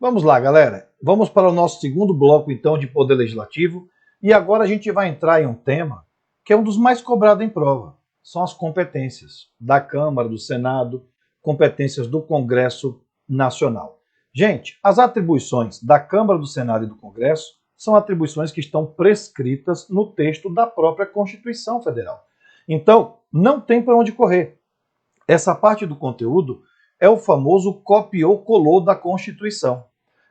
Vamos lá, galera. Vamos para o nosso segundo bloco, então, de Poder Legislativo. E agora a gente vai entrar em um tema que é um dos mais cobrados em prova. São as competências da Câmara, do Senado, competências do Congresso Nacional. Gente, as atribuições da Câmara, do Senado e do Congresso são atribuições que estão prescritas no texto da própria Constituição Federal. Então, não tem para onde correr. Essa parte do conteúdo é o famoso copiou-colou da Constituição.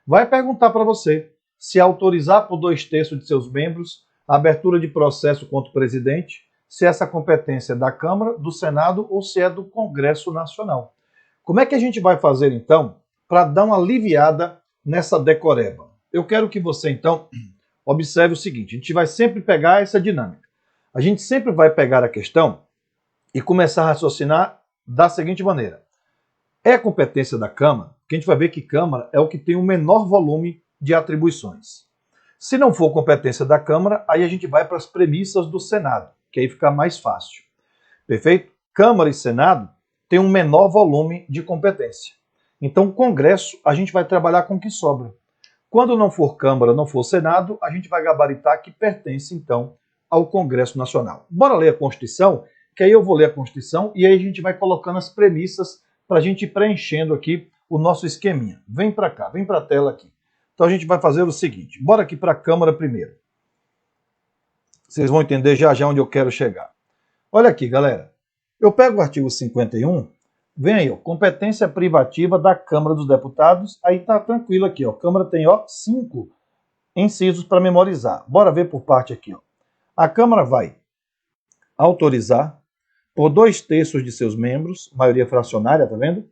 Vai perguntar para você se autorizar por 2/3 de seus membros a abertura de processo contra o presidente, se essa competência é da Câmara, do Senado ou se é do Congresso Nacional. Como é que a gente vai fazer, então, para dar uma aliviada nessa decoreba? Eu quero que você, então, observe o seguinte: a gente vai sempre pegar essa dinâmica. A gente sempre vai pegar a questão e começar a raciocinar da seguinte maneira. É competência da Câmara, que a gente vai ver que Câmara é o que tem o menor volume de atribuições. Se não for competência da Câmara, aí a gente vai para as premissas do Senado, que aí fica mais fácil. Perfeito? Câmara e Senado têm um menor volume de competência. Então, Congresso, a gente vai trabalhar com o que sobra. Quando não for Câmara, não for Senado, a gente vai gabaritar que pertence, então, ao Congresso Nacional. Bora ler a Constituição, que aí eu vou ler a Constituição e aí a gente vai colocando as premissas para a gente ir preenchendo aqui o nosso esqueminha. Vem para cá, vem para a tela aqui. Então a gente vai fazer o seguinte, bora aqui para a Câmara primeiro. Vocês vão entender já já onde eu quero chegar. Olha aqui, galera. Eu pego o artigo 51, vem aí, ó, competência privativa da Câmara dos Deputados, aí tá tranquilo aqui, ó. A Câmara tem, ó, 5 incisos para memorizar. Bora ver por parte aqui, ó. A Câmara vai autorizar, por 2/3 de seus membros, maioria fracionária, tá vendo?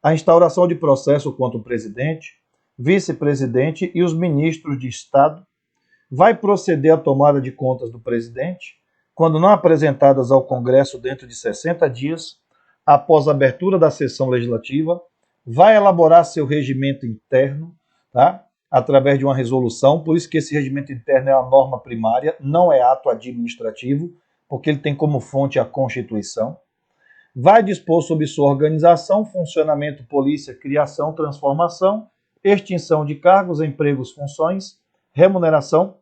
A instauração de processo contra o presidente, vice-presidente e os ministros de Estado, vai proceder à tomada de contas do presidente, quando não apresentadas ao Congresso dentro de 60 dias, após a abertura da sessão legislativa, vai elaborar seu regimento interno, tá? Através de uma resolução, por isso que esse regimento interno é a norma primária, não é ato administrativo, porque ele tem como fonte a Constituição. Vai dispor sobre sua organização, funcionamento, polícia, criação, transformação, extinção de cargos, empregos, funções, remuneração,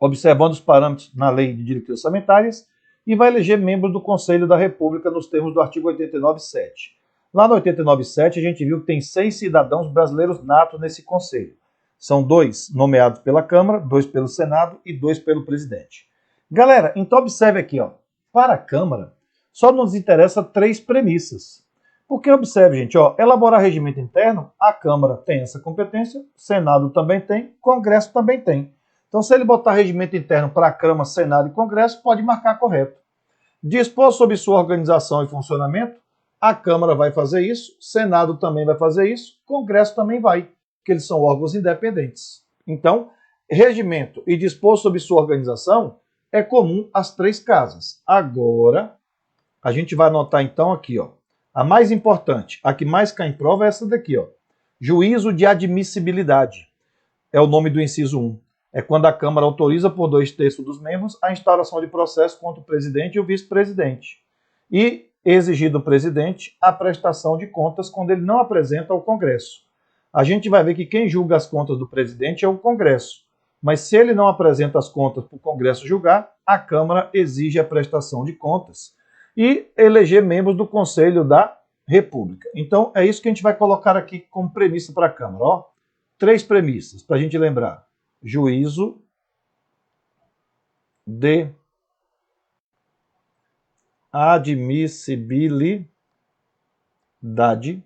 observando os parâmetros na lei de diretrizes orçamentárias, e vai eleger membros do Conselho da República nos termos do artigo 89.7. Lá no 89.7 a gente viu que tem 6 cidadãos brasileiros natos nesse conselho. São 2 nomeados pela Câmara, 2 pelo Senado e 2 pelo presidente. Galera, então observe aqui, ó, para a Câmara, só nos interessa 3 premissas. Porque observe, gente, ó, elaborar regimento interno, a Câmara tem essa competência, Senado também tem, Congresso também tem. Então, se ele botar regimento interno para a Câmara, Senado e Congresso, pode marcar correto. Dispor sobre sua organização e funcionamento, a Câmara vai fazer isso, Senado também vai fazer isso, Congresso também vai, porque eles são órgãos independentes. Então, regimento e dispor sobre sua organização é comum às 3 casas. Agora, a gente vai anotar então aqui, ó, a mais importante, a que mais cai em prova é essa daqui, ó. Juízo de admissibilidade. É o nome do inciso 1. É quando a Câmara autoriza por 2/3 dos membros a instauração de processo contra o presidente e o vice-presidente. E exigir do presidente a prestação de contas quando ele não apresenta ao Congresso. A gente vai ver que quem julga as contas do presidente é o Congresso. Mas se ele não apresenta as contas para o Congresso julgar, a Câmara exige a prestação de contas e eleger membros do Conselho da República. Então, é isso que a gente vai colocar aqui como premissa para a Câmara. Ó. 3 premissas, para a gente lembrar. Juízo de admissibilidade,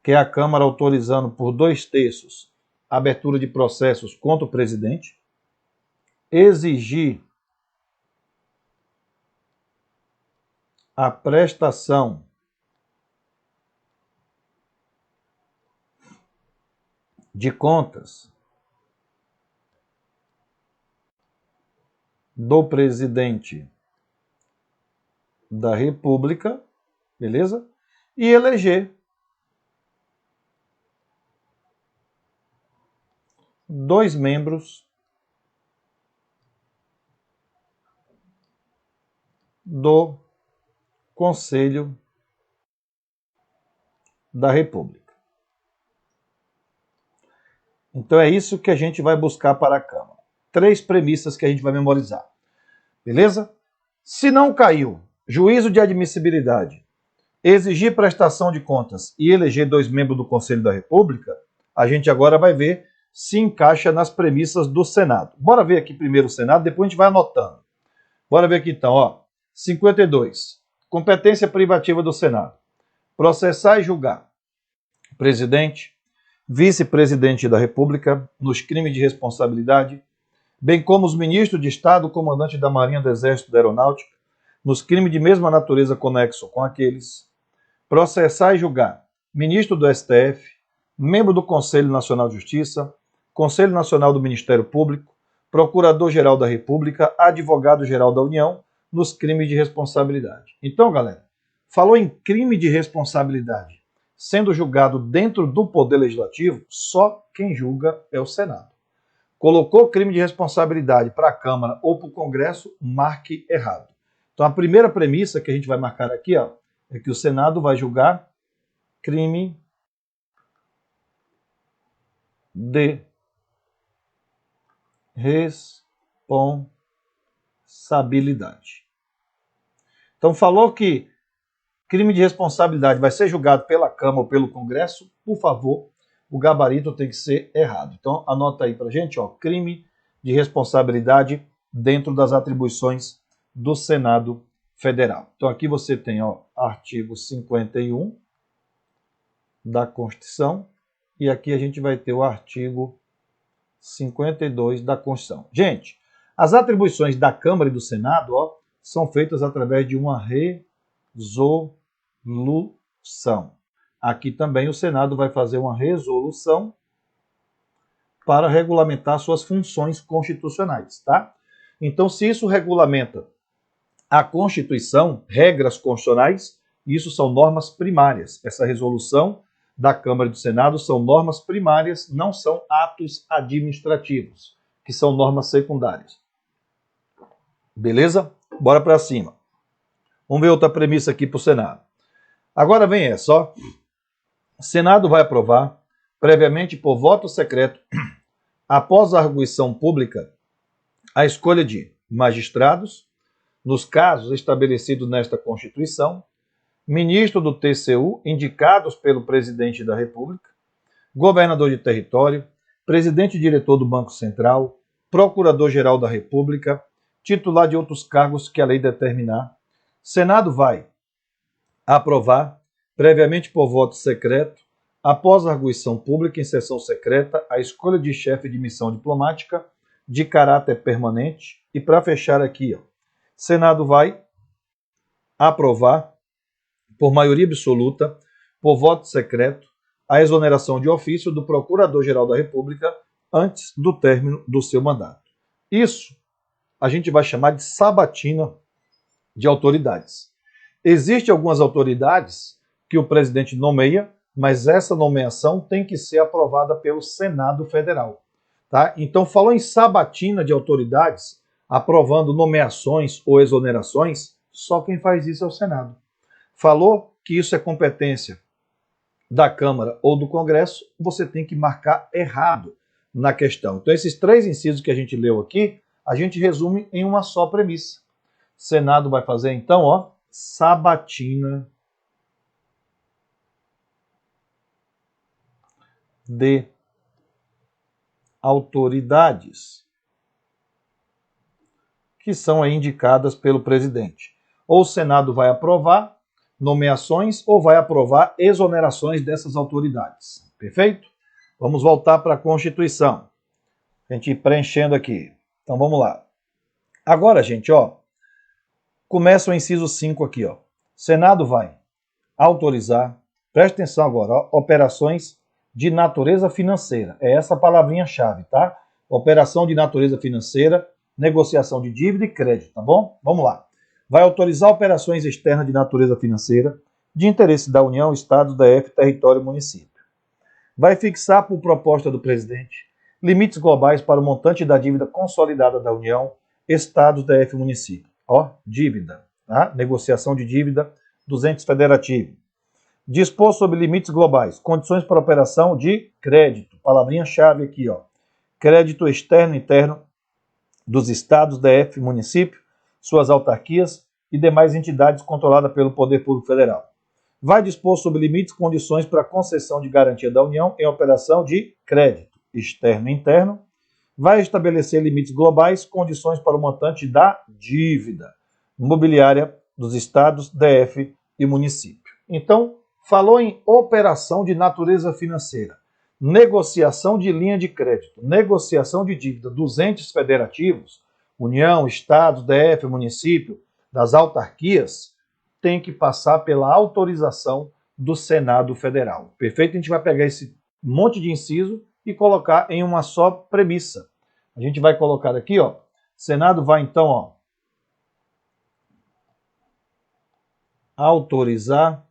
que é a Câmara autorizando por 2/3 a abertura de processos contra o presidente. Exigir a prestação de contas do presidente da República, beleza? E eleger 2 membros do Conselho da República. Então é isso que a gente vai buscar para a Câmara. 3 premissas que a gente vai memorizar. Beleza? Se não caiu, juízo de admissibilidade, exigir prestação de contas e eleger 2 membros do Conselho da República, a gente agora vai ver se encaixa nas premissas do Senado. Bora ver aqui primeiro o Senado, depois a gente vai anotando. Bora ver aqui então, ó. 52. Competência privativa do Senado. Processar e julgar presidente, vice-presidente da República nos crimes de responsabilidade, bem como os ministros de Estado, comandante da Marinha, do Exército e da Aeronáutica, nos crimes de mesma natureza conexo com aqueles, processar e julgar ministro do STF, membro do Conselho Nacional de Justiça, Conselho Nacional do Ministério Público, Procurador-Geral da República, Advogado-Geral da União, nos crimes de responsabilidade. Então, galera, falou em crime de responsabilidade sendo julgado dentro do Poder Legislativo, só quem julga é o Senado. Colocou crime de responsabilidade para a Câmara ou para o Congresso, marque errado. Então, a primeira premissa que a gente vai marcar aqui, ó, é que o Senado vai julgar crime de responsabilidade. Então, falou que crime de responsabilidade vai ser julgado pela Câmara ou pelo Congresso, por favor, o gabarito tem que ser errado. Então, anota aí pra gente, ó, crime de responsabilidade dentro das atribuições do Senado Federal. Então, aqui você tem, ó, artigo 51 da Constituição e aqui a gente vai ter o artigo 52 da Constituição. Gente, as atribuições da Câmara e do Senado, ó, são feitas através de uma resolução. Aqui também o Senado vai fazer uma resolução para regulamentar suas funções constitucionais, tá? Então, se isso regulamenta a Constituição, regras constitucionais, isso são normas primárias. Essa resolução da Câmara e do Senado são normas primárias, não são atos administrativos, que são normas secundárias. Beleza? Bora para cima. Vamos ver outra premissa aqui para o Senado. Agora vem essa, ó. O Senado vai aprovar, previamente por voto secreto, após a arguição pública, a escolha de magistrados, nos casos estabelecidos nesta Constituição, ministro do TCU, indicados pelo presidente da República, governador de território, presidente e diretor do Banco Central, procurador-geral da República, titular de outros cargos que a lei determinar. Senado vai aprovar, previamente por voto secreto, após a arguição pública em sessão secreta, a escolha de chefe de missão diplomática de caráter permanente. E para fechar aqui, ó, Senado vai aprovar, por maioria absoluta, por voto secreto, a exoneração de ofício do Procurador-Geral da República antes do término do seu mandato. Isso a gente vai chamar de sabatina de autoridades. Existem algumas autoridades que o presidente nomeia, mas essa nomeação tem que ser aprovada pelo Senado Federal. Tá? Então, falou em sabatina de autoridades, aprovando nomeações ou exonerações, só quem faz isso é o Senado. Falou que isso é competência da Câmara ou do Congresso, você tem que marcar errado na questão. Então, esses 3 incisos que a gente leu aqui, a gente resume em uma só premissa. O Senado vai fazer, então, ó, sabatina de autoridades que são aí indicadas pelo presidente. Ou o Senado vai aprovar nomeações ou vai aprovar exonerações dessas autoridades. Perfeito? Vamos voltar para a Constituição. A gente ir preenchendo aqui. Então vamos lá. Agora, gente, ó, começa o inciso 5 aqui, ó. Senado vai autorizar, presta atenção agora, ó, operações de natureza financeira. É essa a palavrinha-chave, tá? Operação de natureza financeira, negociação de dívida e crédito, tá bom? Vamos lá. Vai autorizar operações externas de natureza financeira, de interesse da União, Estado, DF, território e município. Vai fixar, por proposta do presidente, limites globais para o montante da dívida consolidada da União, Estados, DF e município. Ó, dívida, tá? Negociação de dívida dos entes federativos. Dispor sobre limites globais, condições para operação de crédito. Palavrinha-chave aqui, ó. Crédito externo e interno dos estados, DF, município, suas autarquias e demais entidades controladas pelo Poder Público Federal. Vai dispor sobre limites e condições para concessão de garantia da União em operação de crédito externo e interno. Vai estabelecer limites globais, condições para o montante da dívida imobiliária dos estados, DF e município. Então, falou em operação de natureza financeira, negociação de linha de crédito, negociação de dívida dos entes federativos, União, Estados, DF, município, das autarquias, tem que passar pela autorização do Senado Federal. Perfeito? A gente vai pegar esse monte de inciso e colocar em uma só premissa. A gente vai colocar aqui, ó, Senado vai então, ó, autorizar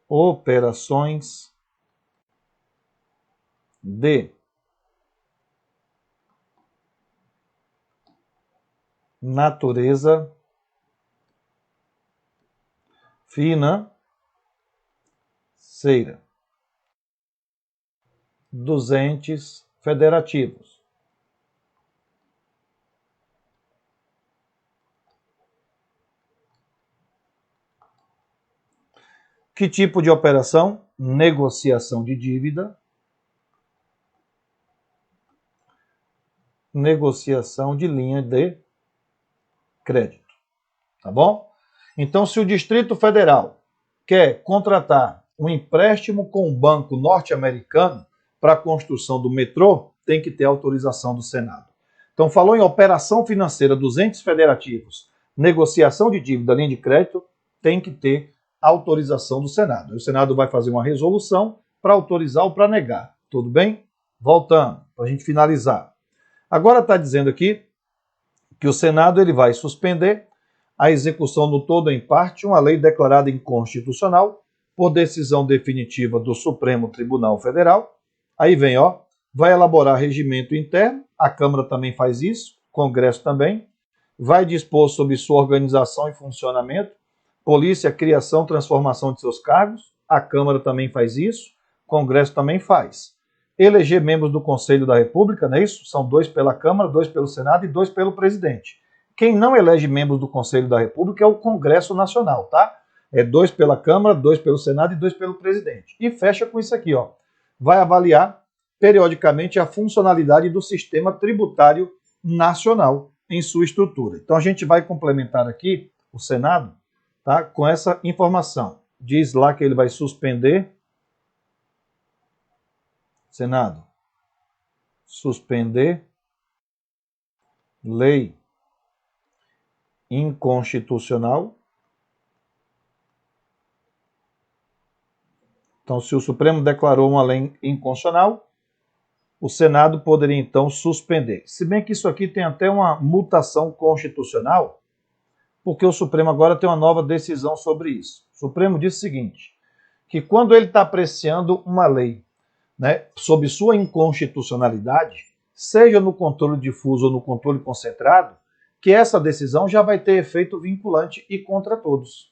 operações de natureza financeira dos entes federativos. Que tipo de operação? Negociação de dívida. Negociação de linha de crédito. Tá bom? Então, se o Distrito Federal quer contratar um empréstimo com um banco norte-americano para a construção do metrô, tem que ter autorização do Senado. Então, falou em operação financeira dos entes federativos, negociação de dívida, linha de crédito, tem que ter autorização do Senado. O Senado vai fazer uma resolução para autorizar ou para negar. Tudo bem? Voltando, para a gente finalizar. Agora está dizendo aqui que o Senado ele vai suspender a execução no todo ou em parte uma lei declarada inconstitucional por decisão definitiva do Supremo Tribunal Federal. Aí vem, ó, vai elaborar regimento interno, a Câmara também faz isso, o Congresso também, vai dispor sobre sua organização e funcionamento, polícia, criação, transformação de seus cargos, a Câmara também faz isso, o Congresso também faz. Eleger membros do Conselho da República, não é isso? São 2 pela Câmara, 2 pelo Senado e 2 pelo presidente. Quem não elege membros do Conselho da República é o Congresso Nacional, tá? É 2 pela Câmara, 2 pelo Senado e 2 pelo presidente. E fecha com isso aqui, ó. Vai avaliar periodicamente a funcionalidade do sistema tributário nacional em sua estrutura. Então a gente vai complementar aqui o Senado, tá, com essa informação. Diz lá que ele vai suspender, Senado, suspender lei inconstitucional. Então, se o Supremo declarou uma lei inconstitucional, o Senado poderia então suspender. Se bem que isso aqui tem até uma mutação constitucional, porque o Supremo agora tem uma nova decisão sobre isso. O Supremo diz o seguinte, que quando ele está apreciando uma lei, né, sob sua inconstitucionalidade, seja no controle difuso ou no controle concentrado, que essa decisão já vai ter efeito vinculante e contra todos.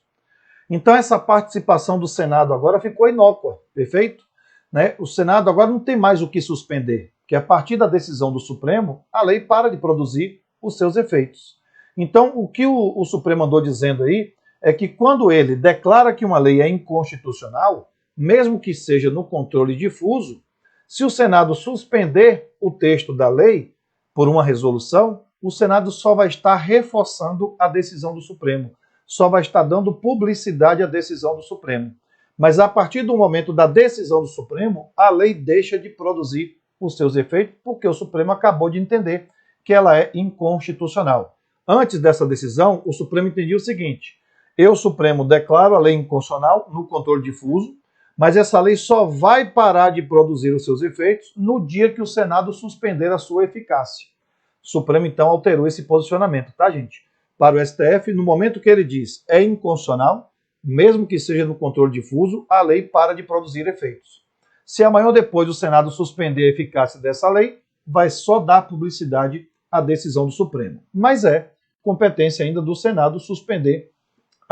Então essa participação do Senado agora ficou inócua, perfeito? Né? O Senado agora não tem mais o que suspender, porque a partir da decisão do Supremo, a lei para de produzir os seus efeitos. Então o que o Supremo andou dizendo aí é que quando ele declara que uma lei é inconstitucional, mesmo que seja no controle difuso, se o Senado suspender o texto da lei por uma resolução, o Senado só vai estar reforçando a decisão do Supremo, só vai estar dando publicidade à decisão do Supremo. Mas a partir do momento da decisão do Supremo, a lei deixa de produzir os seus efeitos, porque o Supremo acabou de entender que ela é inconstitucional. Antes dessa decisão, o Supremo entendia o seguinte: eu, Supremo, declaro a lei inconstitucional no controle difuso, mas essa lei só vai parar de produzir os seus efeitos no dia que o Senado suspender a sua eficácia. O Supremo, então, alterou esse posicionamento, tá, gente? Para o STF, no momento que ele diz é inconstitucional, mesmo que seja no controle difuso, a lei para de produzir efeitos. Se amanhã ou depois o Senado suspender a eficácia dessa lei, vai só dar publicidade à decisão do Supremo. Mas é competência ainda do Senado suspender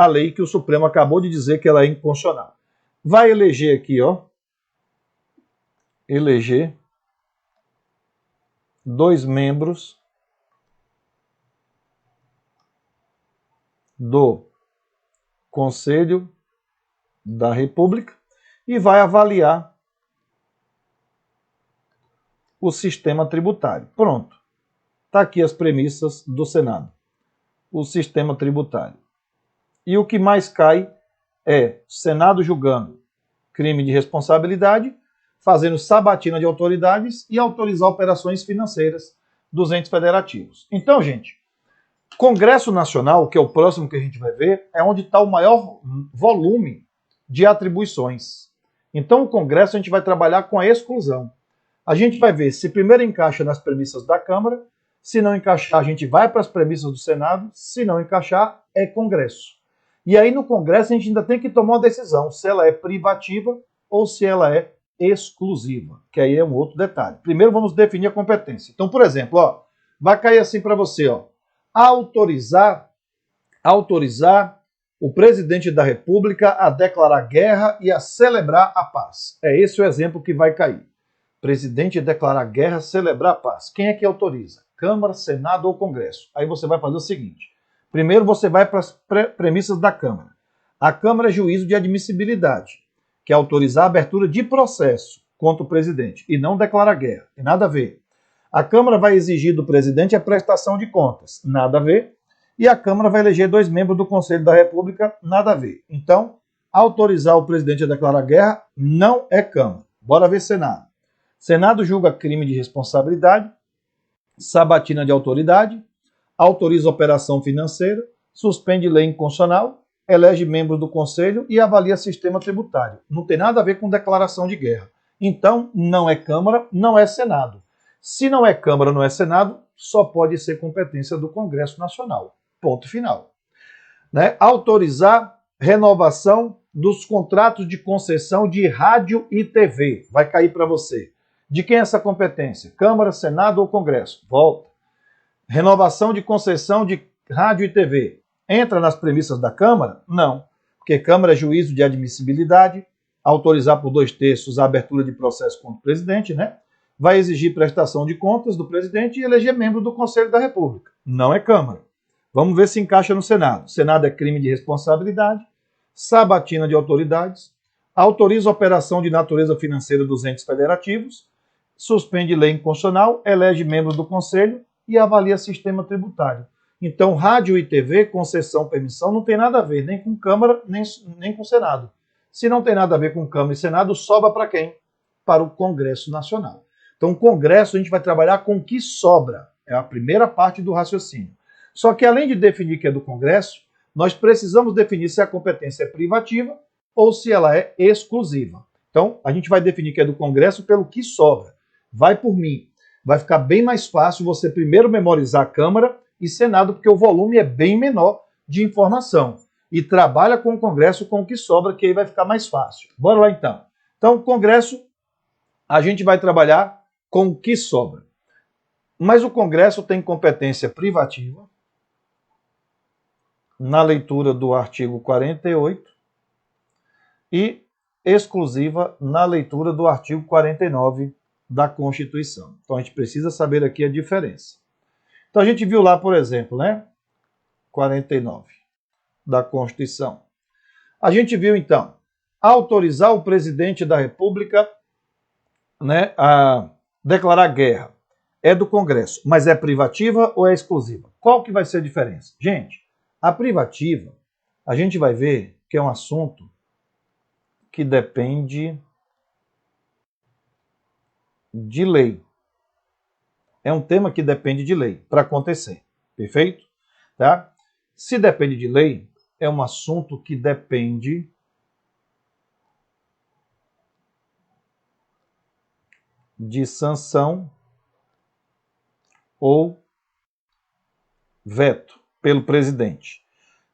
a lei que o Supremo acabou de dizer que ela é inconstitucional. Vai eleger aqui, ó, eleger 2 membros do Conselho da República e vai avaliar o sistema tributário. Pronto. Está aqui as premissas do Senado. O sistema tributário. E o que mais cai é o Senado julgando crime de responsabilidade, fazendo sabatina de autoridades e autorizar operações financeiras dos entes federativos. Então, gente, Congresso Nacional, que é o próximo que a gente vai ver, é onde está o maior volume de atribuições. Então, o Congresso a gente vai trabalhar com a exclusão. A gente vai ver se primeiro encaixa nas premissas da Câmara, se não encaixar, a gente vai para as premissas do Senado, se não encaixar, é Congresso. E aí no Congresso a gente ainda tem que tomar uma decisão, se ela é privativa ou se ela é exclusiva, que aí é um outro detalhe. Primeiro vamos definir a competência. Então, por exemplo, ó, vai cair assim para você, ó, autorizar o presidente da República a declarar guerra e a celebrar a paz. É esse o exemplo que vai cair. Presidente declarar guerra, celebrar a paz. Quem é que autoriza? Câmara, Senado ou Congresso? Aí você vai fazer o seguinte. Primeiro você vai para as premissas da Câmara. A Câmara é juízo de admissibilidade, que é autorizar a abertura de processo contra o presidente e não declarar guerra. Tem nada a ver. A Câmara vai exigir do presidente a prestação de contas. Nada a ver. E a Câmara vai eleger 2 membros do Conselho da República. Nada a ver. Então, autorizar o presidente a declarar guerra não é Câmara. Bora ver Senado. Senado julga crime de responsabilidade, sabatina de autoridade, autoriza operação financeira, suspende lei inconstitucional, elege membros do Conselho e avalia sistema tributário. Não tem nada a ver com declaração de guerra. Então, não é Câmara, não é Senado. Se não é Câmara, não é Senado, só pode ser competência do Congresso Nacional. Ponto final. Né? Autorizar renovação dos contratos de concessão de rádio e TV. Vai cair para você. De quem é essa competência? Câmara, Senado ou Congresso? Volta. Renovação de concessão de rádio e TV. Entra nas premissas da Câmara? Não. Porque Câmara é juízo de admissibilidade, autorizar por 2/3 a abertura de processo contra o presidente, né? Vai exigir prestação de contas do presidente e eleger membro do Conselho da República. Não é Câmara. Vamos ver se encaixa no Senado. Senado é crime de responsabilidade, sabatina de autoridades, autoriza operação de natureza financeira dos entes federativos, suspende lei inconstitucional, elege membros do Conselho e avalia sistema tributário. Então, rádio e TV, concessão, permissão, não tem nada a ver nem com Câmara, nem com Senado. Se não tem nada a ver com Câmara e Senado, sobra para quem? Para o Congresso Nacional. Então, o Congresso a gente vai trabalhar com o que sobra. É a primeira parte do raciocínio. Só que além de definir que é do Congresso, nós precisamos definir se a competência é privativa ou se ela é exclusiva. Então, a gente vai definir que é do Congresso pelo que sobra. Vai por mim. Vai ficar bem mais fácil você primeiro memorizar Câmara e Senado, porque o volume é bem menor de informação. E trabalha com o Congresso com o que sobra, que aí vai ficar mais fácil. Bora lá então. Então, o Congresso, a gente vai trabalhar com o que sobra. Mas o Congresso tem competência privativa, na leitura do artigo 48, e exclusiva na leitura do artigo 49 da Constituição. Então a gente precisa saber aqui a diferença. Então a gente viu lá, por exemplo, né? 49 da Constituição. A gente viu então autorizar o presidente da República, né, a declarar guerra. É do Congresso, mas é privativa ou é exclusiva? Qual que vai ser a diferença? Gente, a privativa, a gente vai ver que é um assunto que depende de lei. É um tema que depende de lei para acontecer. Perfeito? Tá? Se depende de lei, é um assunto que depende de sanção ou veto pelo presidente.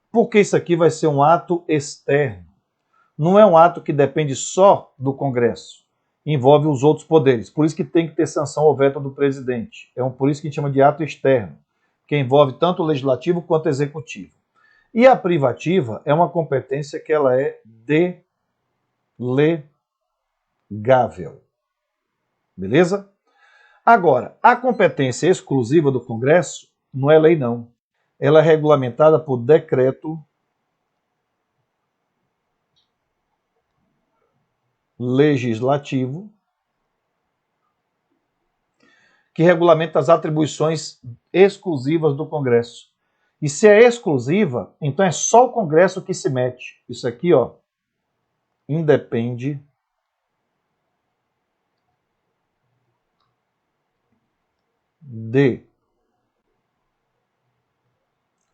Porque isso aqui vai ser um ato externo. Não é um ato que depende só do Congresso. Envolve os outros poderes. Por isso que tem que ter sanção ou veto do presidente. Por isso que a gente chama de ato externo, que envolve tanto o legislativo quanto o executivo. E a privativa é uma competência que ela é delegável. Beleza? Agora, a competência exclusiva do Congresso não é lei, não. Ela é regulamentada por decreto legislativo que regulamenta as atribuições exclusivas do Congresso. E se é exclusiva, então é só o Congresso que se mete. Isso aqui, ó, independe de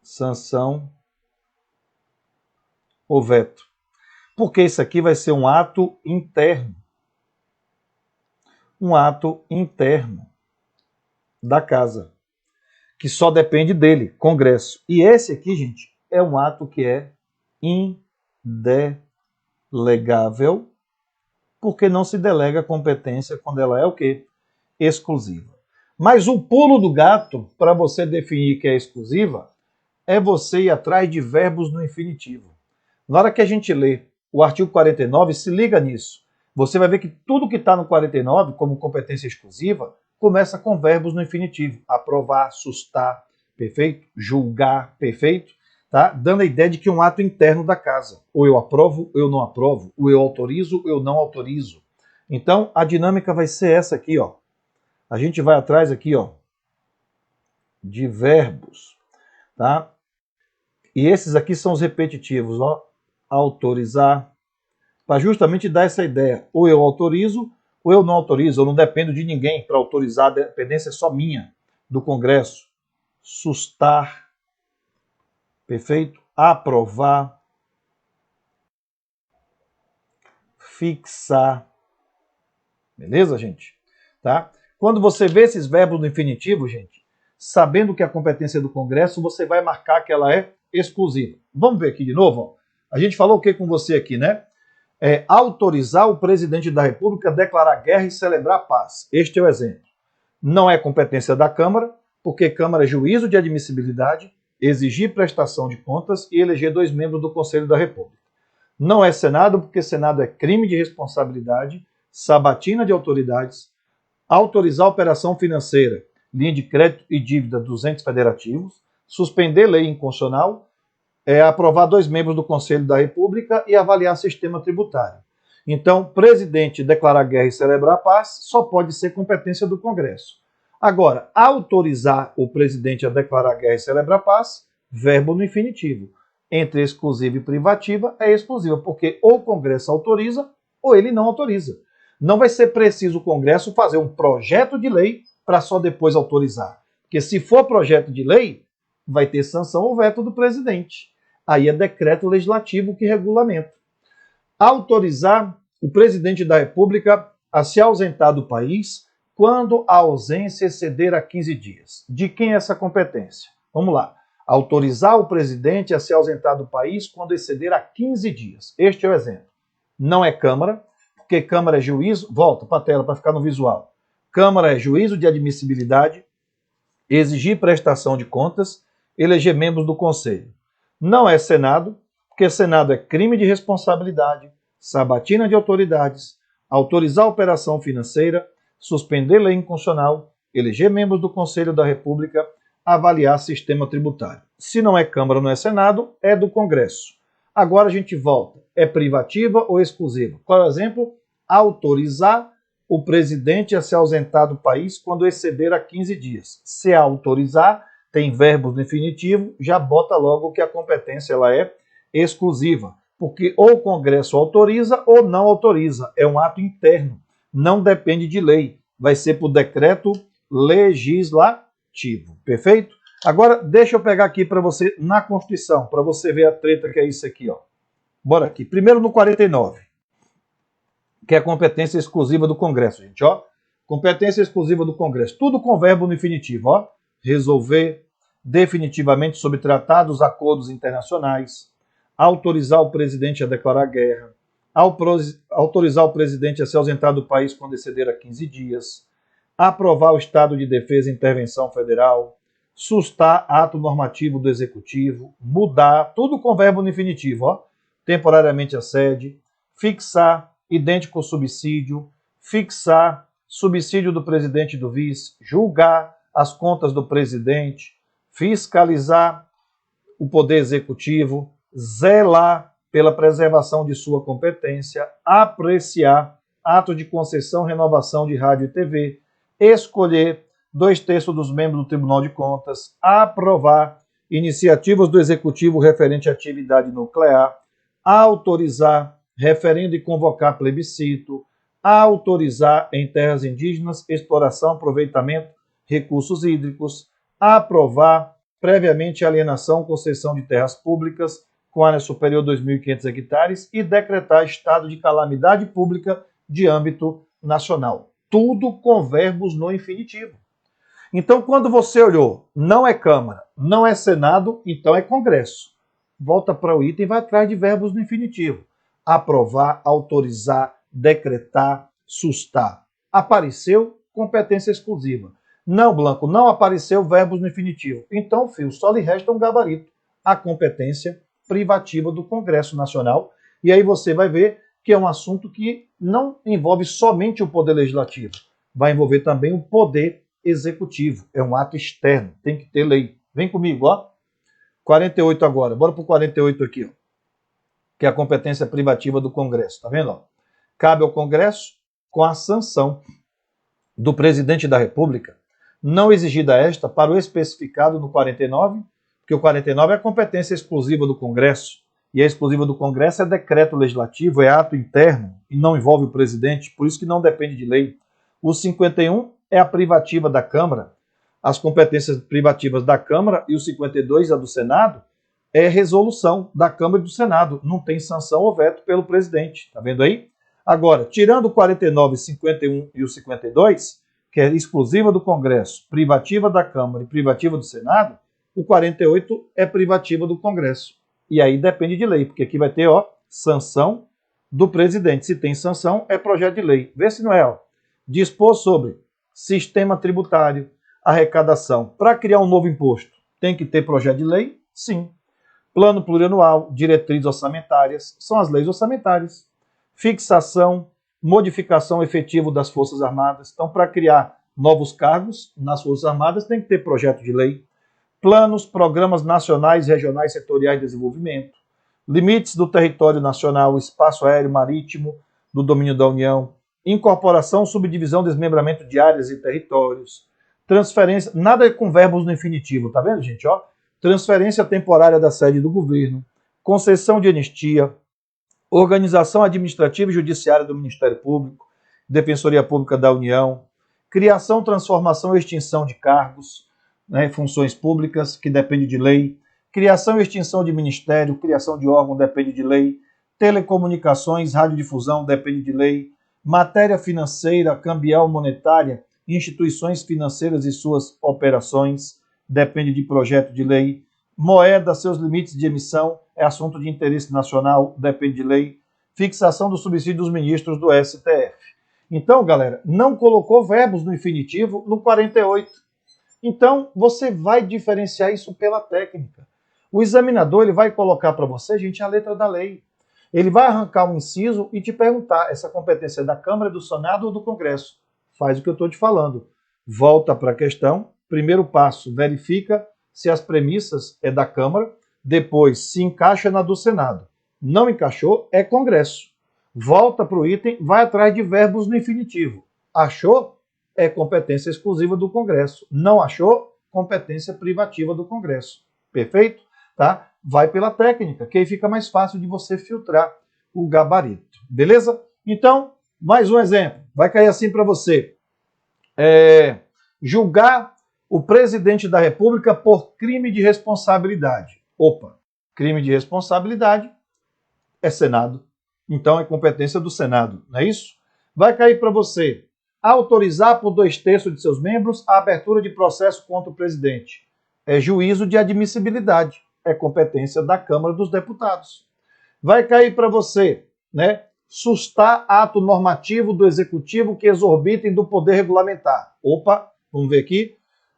sanção ou veto. Porque isso aqui vai ser um ato interno. Um ato interno da casa, que só depende dele, Congresso. E esse aqui, gente, é um ato que é indelegável, porque não se delega a competência quando ela é o quê? Exclusiva. Mas o pulo do gato, para você definir que é exclusiva, é você ir atrás de verbos no infinitivo. Na hora que a gente lê o artigo 49, se liga nisso. Você vai ver que tudo que está no 49, como competência exclusiva, começa com verbos no infinitivo. Aprovar, sustar, perfeito? Julgar, perfeito? Tá? Dando a ideia de que é um ato interno da casa. Ou eu aprovo, ou eu não aprovo. Ou eu autorizo, ou eu não autorizo. Então, a dinâmica vai ser essa aqui, ó. A gente vai atrás aqui, ó, de verbos, tá? E esses aqui são os repetitivos, ó. Autorizar, para justamente dar essa ideia. Ou eu autorizo, ou eu não autorizo. Eu não dependo de ninguém para autorizar, a dependência é só minha, do Congresso. Sustar, perfeito? Aprovar, fixar. Beleza, gente? Tá? Quando você vê esses verbos no infinitivo, gente, sabendo que a competência é do Congresso, você vai marcar que ela é exclusiva. Vamos ver aqui de novo? Ó. A gente falou o que com você aqui, né? Autorizar o presidente da República a declarar guerra e celebrar paz. Este é o exemplo. Não é competência da Câmara, porque Câmara é juízo de admissibilidade, exigir prestação de contas e eleger 2 membros do Conselho da República. Não é Senado, porque Senado é crime de responsabilidade, sabatina de autoridades, autorizar a operação financeira, linha de crédito e dívida dos entes federativos, suspender lei inconstitucional, aprovar 2 membros do Conselho da República e avaliar sistema tributário. Então, presidente declarar guerra e celebrar paz só pode ser competência do Congresso. Agora, autorizar o presidente a declarar guerra e celebrar paz, verbo no infinitivo. Entre exclusiva e privativa é exclusiva, porque ou o Congresso autoriza ou ele não autoriza. Não vai ser preciso o Congresso fazer um projeto de lei para só depois autorizar. Porque se for projeto de lei, vai ter sanção ou veto do presidente. Aí é decreto legislativo que regulamenta. Autorizar o presidente da República a se ausentar do país quando a ausência exceder a 15 dias. De quem é essa competência? Vamos lá. Autorizar o presidente a se ausentar do país quando exceder a 15 dias. Este é o exemplo. Não é Câmara, porque Câmara é juízo... Volta para a tela para ficar no visual. Câmara é juízo de admissibilidade, exigir prestação de contas, eleger membros do Conselho. Não é Senado, porque Senado é crime de responsabilidade, sabatina de autoridades, autorizar a operação financeira, suspender lei inconstitucional, eleger membros do Conselho da República, avaliar sistema tributário. Se não é Câmara, não é Senado, é do Congresso. Agora a gente volta. É privativa ou exclusiva? Qual é o exemplo? Autorizar o presidente a se ausentar do país quando exceder a 15 dias. Se autorizar, tem verbos no infinitivo, já bota logo que a competência ela é exclusiva, porque ou o Congresso autoriza ou não autoriza, é um ato interno, não depende de lei, vai ser por decreto legislativo, perfeito? Agora, deixa eu pegar aqui para você na Constituição, para você ver a treta que é isso aqui, ó. Bora aqui. Primeiro no 49, que é a competência exclusiva do Congresso, gente, ó. Competência exclusiva do Congresso, tudo com verbo no infinitivo, ó. Resolver definitivamente sobre tratados, acordos internacionais, autorizar o presidente a declarar guerra, autorizar o presidente a se ausentar do país quando exceder a 15 dias, aprovar o estado de defesa e intervenção federal, sustar ato normativo do executivo, mudar, tudo com verbo no infinitivo, ó, temporariamente a sede, fixar, idêntico ao subsídio, fixar, subsídio do presidente e do vice, julgar as contas do presidente, fiscalizar o poder executivo, zelar pela preservação de sua competência, apreciar ato de concessão, renovação de rádio e TV, escolher 2/3 dos membros do Tribunal de Contas, aprovar iniciativas do Executivo referente à atividade nuclear, autorizar referendo e convocar plebiscito, autorizar em terras indígenas exploração, aproveitamento, recursos hídricos, aprovar previamente alienação, concessão de terras públicas com área superior a 2.500 hectares e decretar estado de calamidade pública de âmbito nacional. Tudo com verbos no infinitivo. Então, quando você olhou, não é Câmara, não é Senado, então é Congresso. Volta para o item e vai atrás de verbos no infinitivo. Aprovar, autorizar, decretar, sustar. Apareceu, competência exclusiva. Não, Blanco, não apareceu verbos no infinitivo. Então, filho, só lhe resta um gabarito. A competência privativa do Congresso Nacional. E aí você vai ver que é um assunto que não envolve somente o Poder Legislativo. Vai envolver também o Poder Executivo. É um ato externo, tem que ter lei. Vem comigo, ó. 48 agora. Bora pro 48 aqui, ó. Que é a competência privativa do Congresso. Tá vendo, ó? Cabe ao Congresso, com a sanção do Presidente da República, não exigida esta para o especificado no 49, porque o 49 é a competência exclusiva do Congresso, e a exclusiva do Congresso é decreto legislativo, é ato interno, e não envolve o presidente, por isso que não depende de lei. O 51 é a privativa da Câmara, as competências privativas da Câmara, e o 52, a do Senado, é resolução da Câmara e do Senado, não tem sanção ou veto pelo presidente, tá vendo aí? Agora, tirando o 49, 51 e o 52, que é exclusiva do Congresso, privativa da Câmara e privativa do Senado, o 48 é privativa do Congresso. E aí depende de lei, porque aqui vai ter, ó, sanção do presidente. Se tem sanção, é projeto de lei. Vê se não é, ó. Dispor sobre sistema tributário, arrecadação. Para criar um novo imposto, tem que ter projeto de lei? Sim. Plano plurianual, diretrizes orçamentárias, são as leis orçamentárias. Fixação, modificação efetiva das Forças Armadas. Então, para criar novos cargos nas Forças Armadas, tem que ter projeto de lei. Planos, programas nacionais, regionais, setoriais de desenvolvimento. Limites do território nacional, espaço aéreo marítimo do domínio da União. Incorporação, subdivisão, desmembramento de áreas e territórios. Transferência, nada com verbos no infinitivo, tá vendo, gente? Ó, transferência temporária da sede do governo. Concessão de anistia. Organização administrativa e judiciária do Ministério Público, Defensoria Pública da União, criação, transformação e extinção de cargos, né, funções públicas, que depende de lei, criação e extinção de ministério, criação de órgão, depende de lei, telecomunicações, radiodifusão, depende de lei, matéria financeira, cambial, monetária, instituições financeiras e suas operações, depende de projeto de lei, moeda, seus limites de emissão, é assunto de interesse nacional, depende de lei. Fixação do subsídio dos ministros do STF. Então, galera, não colocou verbos no infinitivo no 48. Então, você vai diferenciar isso pela técnica. O examinador ele vai colocar para você, gente, a letra da lei. Ele vai arrancar um inciso e te perguntar, essa competência é da Câmara, do Senado ou do Congresso? Faz o que eu estou te falando. Volta para a questão. Primeiro passo, verifica se as premissas é da Câmara, depois se encaixa na do Senado. Não encaixou, é Congresso. Volta para o item, vai atrás de verbos no infinitivo. Achou? É competência exclusiva do Congresso. Não achou? Competência privativa do Congresso. Perfeito? Tá? Vai pela técnica, que aí fica mais fácil de você filtrar o gabarito. Beleza? Então, mais um exemplo. Vai cair assim para você. Julgar o presidente da República por crime de responsabilidade. Opa, crime de responsabilidade é Senado. Então é competência do Senado, não é isso? Vai cair para você autorizar por 2/3 de seus membros a abertura de processo contra o presidente. É juízo de admissibilidade. É competência da Câmara dos Deputados. Vai cair para você, né? Sustar ato normativo do Executivo que exorbitem do poder regulamentar. Opa, vamos ver aqui.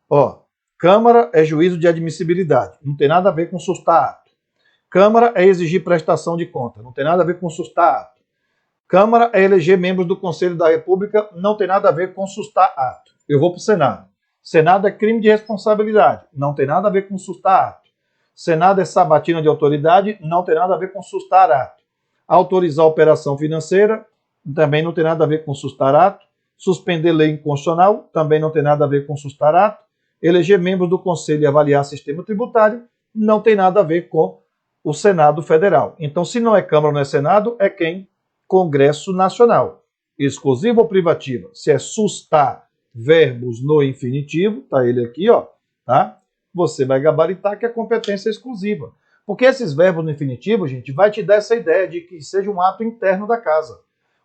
Ó, Câmara é juízo de admissibilidade, não tem nada a ver com sustar ato. Câmara é exigir prestação de conta, não tem nada a ver com sustar ato. Câmara é eleger membros do Conselho da República, não tem nada a ver com sustar ato. Eu vou para o Senado. Senado é crime de responsabilidade, não tem nada a ver com sustar ato. Senado é sabatina de autoridade, não tem nada a ver com sustar ato. Autorizar operação financeira, também não tem nada a ver com sustar ato. Suspender lei inconstitucional, também não tem nada a ver com sustar ato. Eleger membros do Conselho e avaliar sistema tributário, não tem nada a ver com o Senado Federal. Então, se não é Câmara ou não é Senado, é quem? Congresso Nacional. Exclusiva ou privativa? Se é sustar verbos no infinitivo, tá ele aqui, ó, tá? Você vai gabaritar que a competência é exclusiva. Porque esses verbos no infinitivo, gente, vai te dar essa ideia de que seja um ato interno da casa.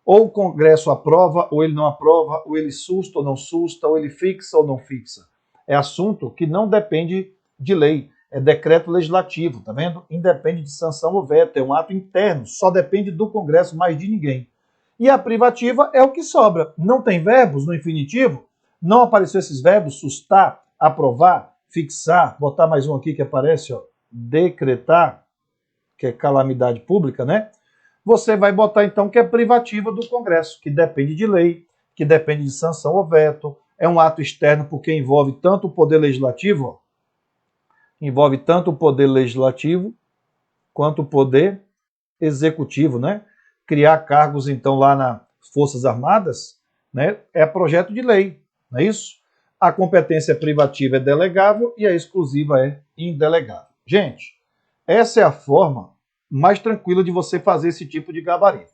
Ou o Congresso aprova, ou ele não aprova, ou ele susta ou não susta, ou ele fixa ou não fixa. É assunto que não depende de lei, é decreto legislativo, tá vendo? Independe de sanção ou veto, é um ato interno, só depende do Congresso, mais de ninguém. E a privativa é o que sobra. Não tem verbos no infinitivo? Não apareceu esses verbos, sustar, aprovar, fixar, botar mais um aqui que aparece, ó, decretar, que é calamidade pública, né? Você vai botar então que é privativa do Congresso, que depende de lei, que depende de sanção ou veto, é um ato externo porque envolve tanto o poder legislativo, ó, envolve tanto o poder legislativo quanto o poder executivo, né? Criar cargos então lá nas Forças Armadas, né? É projeto de lei, não é isso? A competência privativa é delegável e a exclusiva é indelegável. Gente, essa é a forma mais tranquila de você fazer esse tipo de gabarito.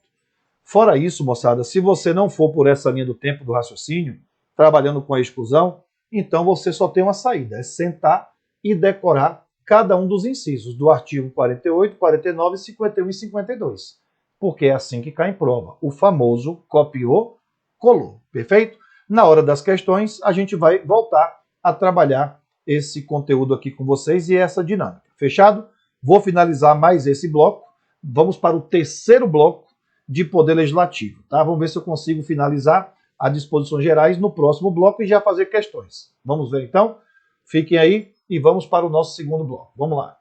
Fora isso, moçada, se você não for por essa linha do tempo do raciocínio, trabalhando com a exclusão, então você só tem uma saída, é sentar e decorar cada um dos incisos do artigo 48, 49, 51 e 52. Porque é assim que cai em prova. O famoso copiou, colou. Perfeito? Na hora das questões, a gente vai voltar a trabalhar esse conteúdo aqui com vocês e essa dinâmica. Fechado? Vou finalizar mais esse bloco. Vamos para o terceiro bloco de Poder Legislativo. Tá? Vamos ver se eu consigo finalizar as disposições gerais no próximo bloco e já fazer questões. Vamos ver então? Fiquem aí e vamos para o nosso segundo bloco. Vamos lá.